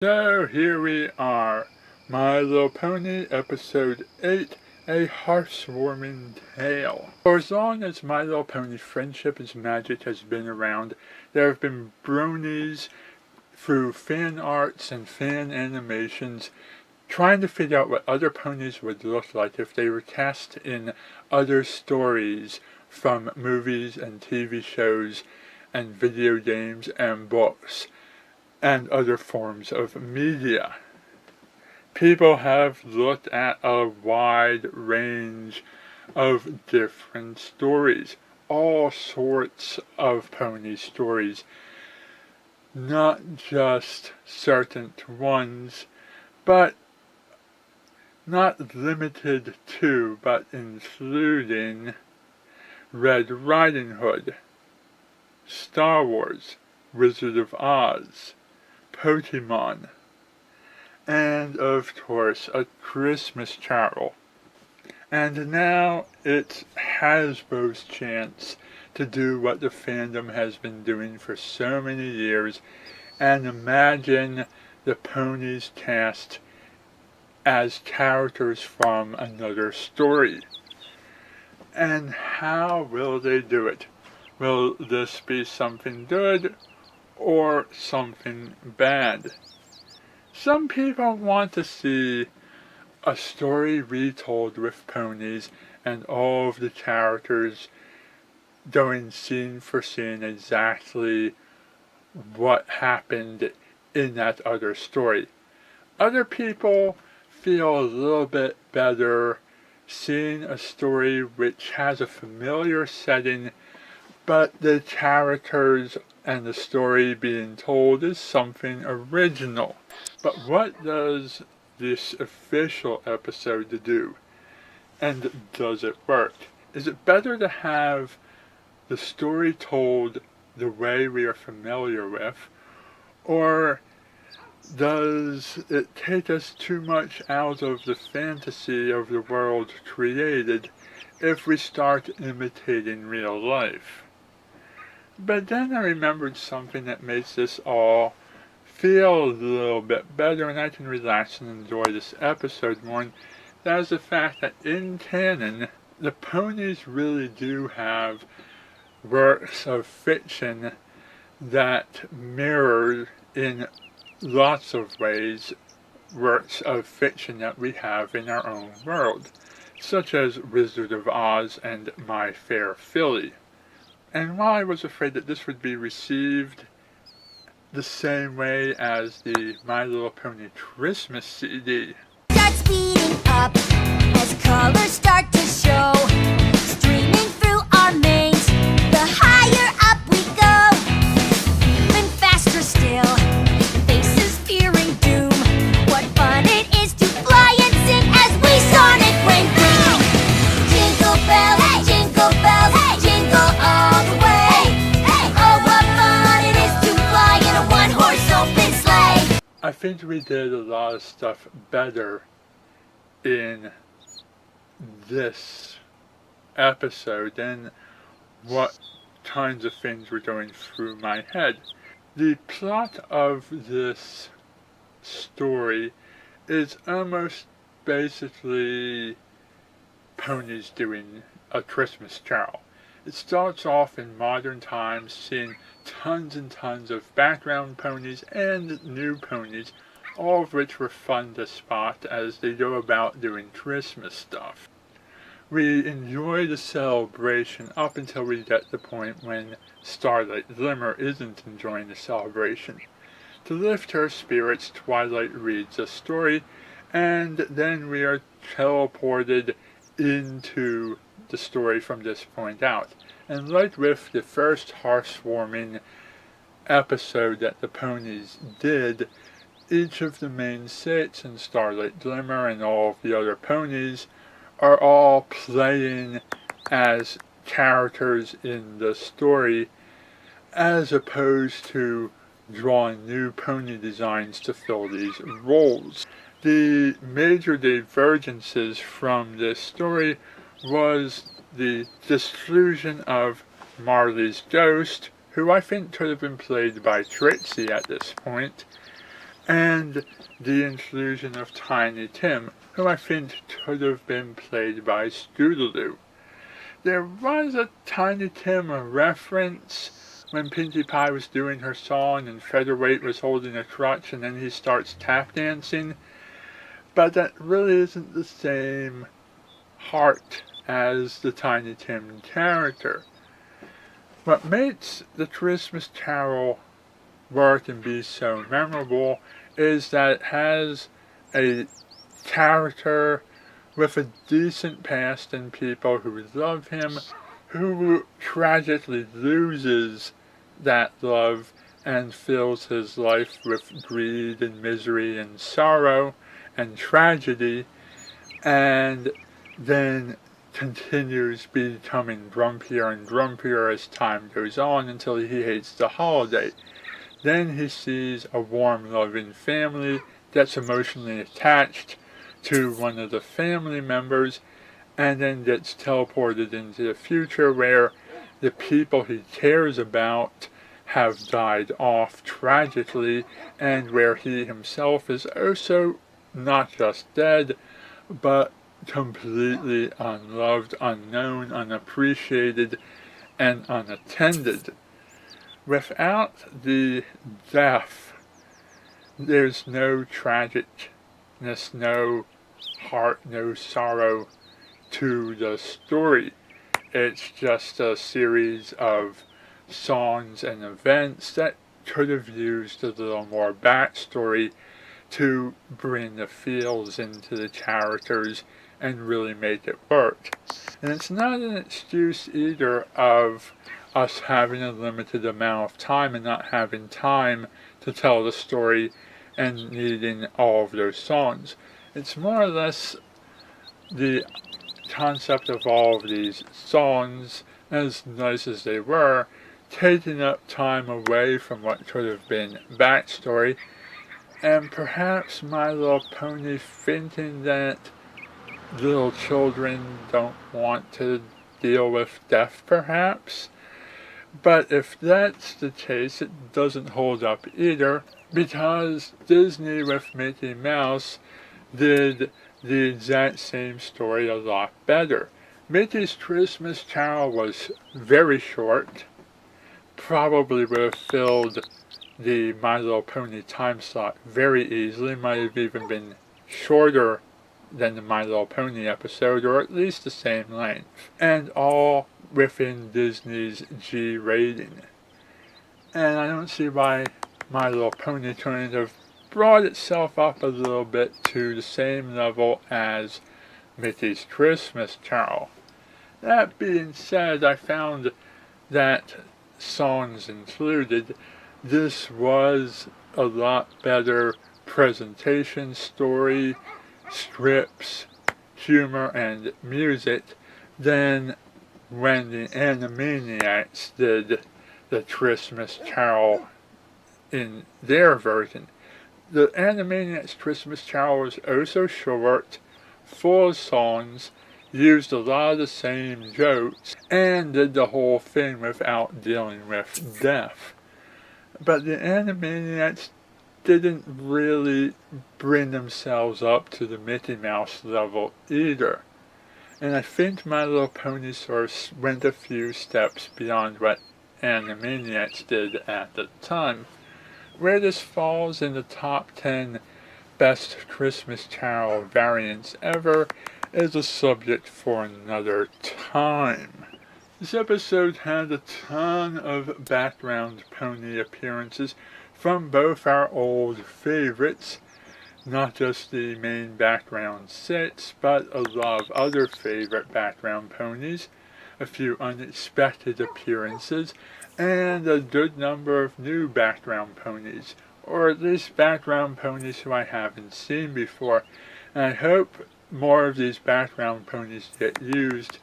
So here we are, My Little Pony, episode 8, A Heartwarming Tale. For as long as My Little Pony Friendship is Magic has been around, there have been bronies through fan arts and fan animations trying to figure out what other ponies would look like if they were cast in other stories from movies and TV shows and video games and books and other forms of media. People have looked at a wide range of different stories, all sorts of pony stories, not just certain ones, but not limited to, but including Red Riding Hood, Star Wars, Wizard of Oz, Pokemon, and of course A Christmas Carol. And now it's Hasbro's chance to do what the fandom has been doing for so many years and imagine the ponies cast as characters from another story. And how will they do it? Will this be something good or something bad? Some people want to see a story retold with ponies and all of the characters going scene for scene exactly what happened in that other story. Other people feel a little bit better seeing a story which has a familiar setting, but the characters and the story being told is something original. But what does this official episode do? And does it work? Is it better to have the story told the way we are familiar with, or does it take us too much out of the fantasy of the world created if we start imitating real life? But then I remembered something that makes this all feel a little bit better, and I can relax and enjoy this episode more. And that is the fact that in canon, the ponies really do have works of fiction that mirror in lots of ways works of fiction that we have in our own world, such as Wizard of Oz and My Fair Filly. And while I was afraid that this would be received the same way as the My Little Pony Christmas CD, start speeding up as colors start to show, streaming through our mains, the higher up we go, even faster still, faces fearing doom, what fun it is to fly and sing as we sonic rain boom. Jingle bells, hey! Jingle bells, hey! Jingle all the way, hey! Oh, what fun it is to fly in a one-horse open sleigh. I think we did a lot of stuff better in this episode than what kinds of things were going through my head. The plot of this story is almost basically ponies doing A Christmas Carol. It starts off in modern times, seeing tons and tons of background ponies and new ponies, all of which were fun to spot as they go about doing Christmas stuff. We enjoy the celebration up until we get to the point when Starlight Glimmer isn't enjoying the celebration. To lift her spirits, Twilight reads a story, and then we are teleported into the story from this point out. And like with the first heartwarming episode that the ponies did, each of the main sets and Starlight Glimmer and all of the other ponies are all playing as characters in the story, as opposed to drawing new pony designs to fill these roles. The major divergences from this story was the disillusion of Marley's ghost, who I think could have been played by Trixie at this point, and the inclusion of Tiny Tim, who I think could have been played by Scootaloo. There was a Tiny Tim reference when Pinkie Pie was doing her song and Featherweight was holding a crutch and then he starts tap dancing, but that really isn't the same heart as the Tiny Tim character. What makes the Christmas Carol work and be so memorable is that it has a character with a decent past and people who love him, who tragically loses that love and fills his life with greed and misery and sorrow and tragedy, and then continues becoming grumpier and grumpier as time goes on until he hates the holiday. Then he sees a warm, loving family that's emotionally attached to one of the family members, and then gets teleported into the future where the people he cares about have died off tragically, and where he himself is also not just dead, but completely unloved, unknown, unappreciated, and unattended. Without the death, there's no tragicness, no heart, no sorrow to the story. It's just a series of songs and events that could have used a little more backstory to bring the feels into the characters and really make it work. And it's not an excuse either of us having a limited amount of time and not having time to tell the story and needing all of those songs. It's more or less the concept of all of these songs, as nice as they were, taking up time away from what could have been backstory, and perhaps My Little Pony thinking that little children don't want to deal with death, perhaps. But if that's the case, it doesn't hold up either, because Disney with Mickey Mouse did the exact same story a lot better. Mickey's Christmas Carol was very short, probably would have filled the My Little Pony time slot very easily, might have even been shorter than the My Little Pony episode, or at least the same length, and all within Disney's G rating. And I don't see why My Little Pony couldn't have brought itself up a little bit to the same level as Mickey's Christmas Carol. That being said, I found that songs included, this was a lot better presentation, story, scripts, humor, and music than when the Animaniacs did the Christmas Carol in their version. The Animaniacs Christmas Carol was oh so short, full of songs, used a lot of the same jokes, and did the whole thing without dealing with death. But the Animaniacs didn't really bring themselves up to the Mickey Mouse level either. And I think My Little Pony Source went a few steps beyond what Animaniacs did at the time. Where this falls in the top 10 best Christmas Carol variants ever is a subject for another time. This episode had a ton of background pony appearances from both our old favorites, not just the main background 6, but a lot of other favorite background ponies, a few unexpected appearances, and a good number of new background ponies, or at least background ponies who I haven't seen before. And I hope more of these background ponies get used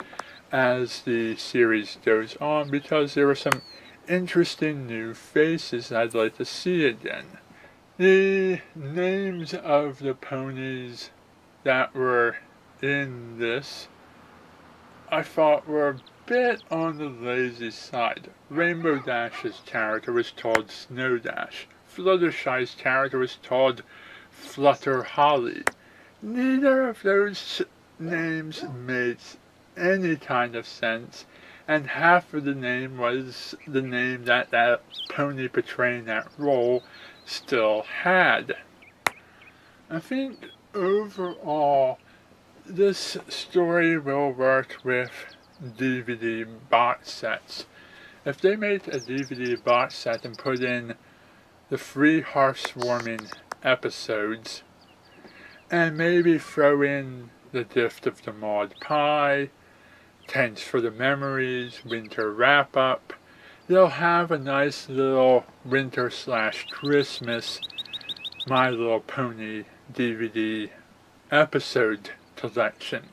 as the series goes on, because there are some interesting new faces I'd like to see again. The names of the ponies that were in this I thought were a bit on the lazy side. Rainbow Dash's character was called Snow Dash. Fluttershy's character was called Flutter Holly. Neither of those names made any kind of sense, and half of the name was the name that that pony portraying that role still had. I think overall this story will work with DVD box sets. If they made a DVD box set and put in the 3 hearthwarming episodes, and maybe throw in the gift of the Maud Pie, Thanks for the Memories, Winter Wrap-Up, they'll have a nice little winter/Christmas My Little Pony DVD episode collection.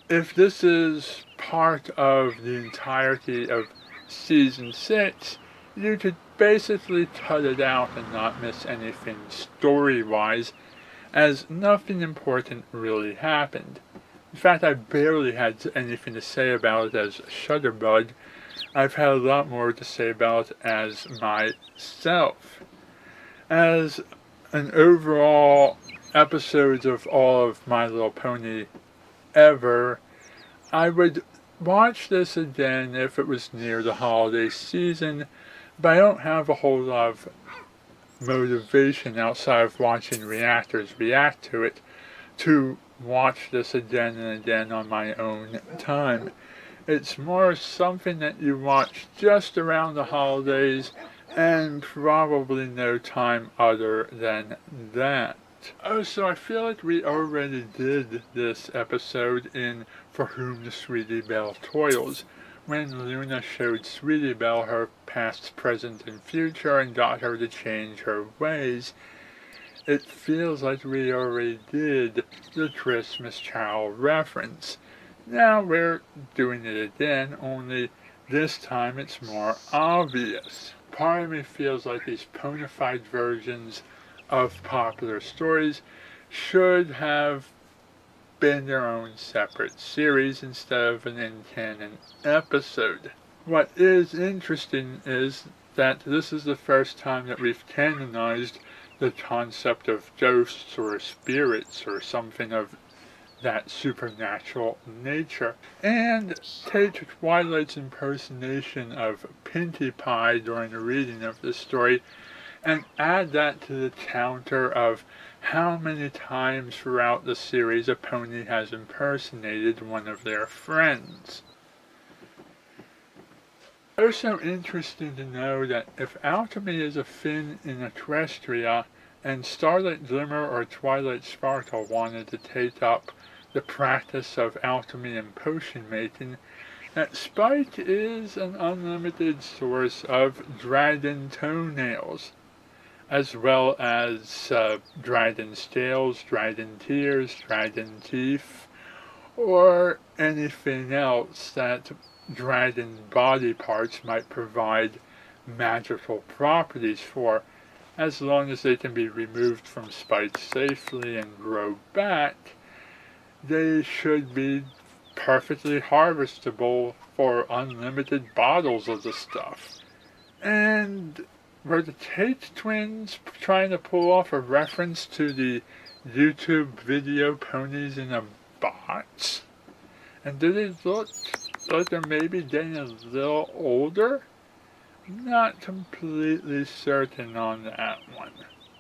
If this is part of the entirety of Season 6, you could basically cut it out and not miss anything story-wise, as nothing important really happened. In fact, I barely had anything to say about it as Shutterbug. I've had a lot more to say about it as myself. As an overall episode of all of My Little Pony ever, I would watch this again if it was near the holiday season, but I don't have a whole lot of motivation outside of watching reactors react to it to watch this again and again on my own time. It's more something that you watch just around the holidays and probably no time other than that. Oh, so I feel like we already did this episode in For Whom the Sweetie Belle Toils, when Luna showed Sweetie Belle her past, present, and future and got her to change her ways. It feels like we already did the Christmas Carol reference. Now we're doing it again, only this time it's more obvious. Part of me feels like these bona fide versions of popular stories should have been their own separate series instead of an in-canon episode. What is interesting is that this is the first time that we've canonized the concept of ghosts or spirits or something of that supernatural nature. And take Twilight's impersonation of Pinkie Pie during the reading of this story and add that to the counter of how many times throughout the series a pony has impersonated one of their friends. Also interesting to know that if alchemy is a thing in Equestria, and Starlight Glimmer or Twilight Sparkle wanted to take up the practice of alchemy and potion making, that Spike is an unlimited source of dragon toenails, as well as dragon scales, dragon tears, dragon teeth, or anything else that dragon body parts might provide magical properties for, as long as they can be removed from Spike safely and grow back. They should be perfectly harvestable for unlimited bottles of the stuff. And were the Tate twins trying to pull off a reference to the YouTube video Ponies in a Box? And do they look like they're maybe getting a little older? Not completely certain on that one.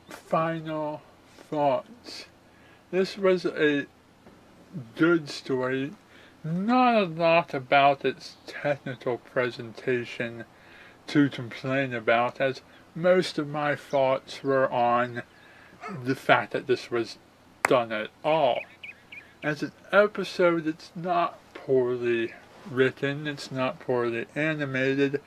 Final thoughts. This was a good story. Not a lot about its technical presentation to complain about, as most of my thoughts were on the fact that this was done at all. As an episode, it's not poorly written, it's not poorly animated,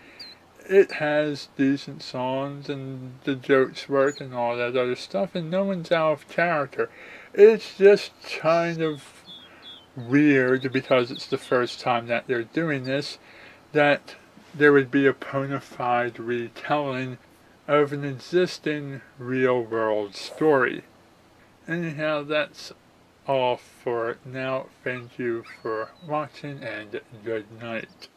it has decent songs and the jokes work and all that other stuff, and no one's out of character. It's just kind of weird, because it's the first time that they're doing this, that there would be a bona fide retelling of an existing real-world story. Anyhow, that's all for now. Thank you for watching, and good night.